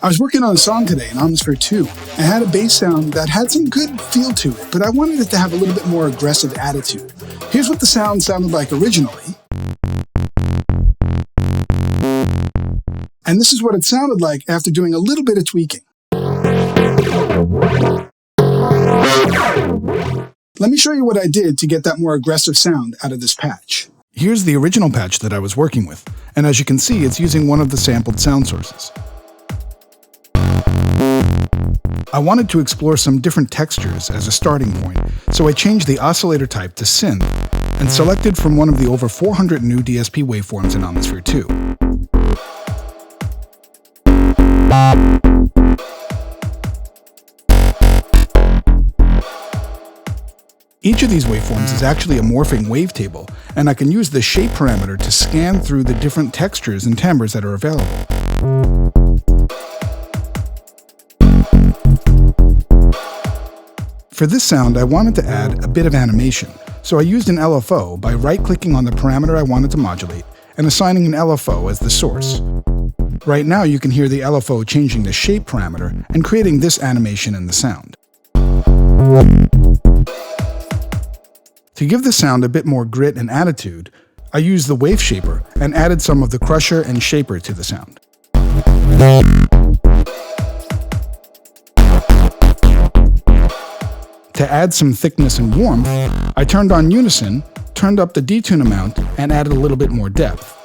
I was working on a song today in Omnisphere 2 and had a bass sound that had some good feel to it, but I wanted it to have a little bit more aggressive attitude. Here's what the sound sounded like originally. And this is what it sounded like after doing a little bit of tweaking. Let me show you what I did to get that more aggressive sound out of this patch. Here's the original patch that I was working with, and as you can see, it's using one of the sampled sound sources. I wanted to explore some different textures as a starting point, so I changed the oscillator type to synth and selected from one of the over 400 new DSP waveforms in Omnisphere 2. Each of these waveforms is actually a morphing wavetable, and I can use the shape parameter to scan through the different textures and timbres that are available. For this sound, I wanted to add a bit of animation, so I used an LFO by right-clicking on the parameter I wanted to modulate and assigning an LFO as the source. Right now you can hear the LFO changing the shape parameter and creating this animation in the sound. To give the sound a bit more grit and attitude, I used the wave shaper and added some of the crusher and shaper to the sound. To add some thickness and warmth, I turned on unison, turned up the detune amount, and added a little bit more depth.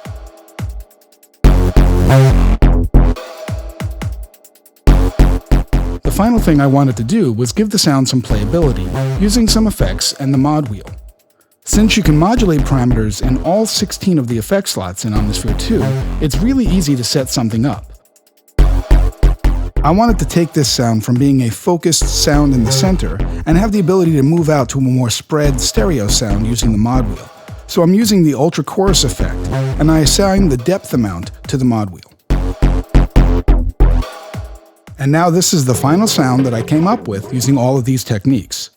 The final thing I wanted to do was give the sound some playability, using some effects and the mod wheel. Since you can modulate parameters in all 16 of the effect slots in Omnisphere 2, it's really easy to set something up. I wanted to take this sound from being a focused sound in the center and have the ability to move out to a more spread stereo sound using the mod wheel. So I'm using the ultra chorus effect, and I assign the depth amount to the mod wheel. And now this is the final sound that I came up with using all of these techniques.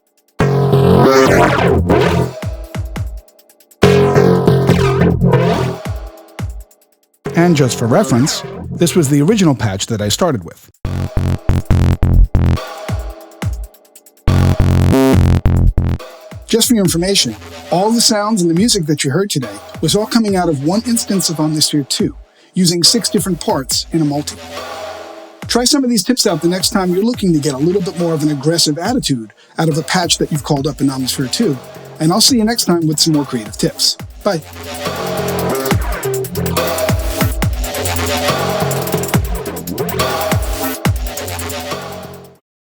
And just for reference, this was the original patch that I started with. Just for your information, all the sounds and the music that you heard today was all coming out of one instance of Omnisphere 2, using 6 different parts in a multi. Try some of these tips out the next time you're looking to get a little bit more of an aggressive attitude out of a patch that you've called up in Omnisphere 2, and I'll see you next time with some more creative tips. Bye.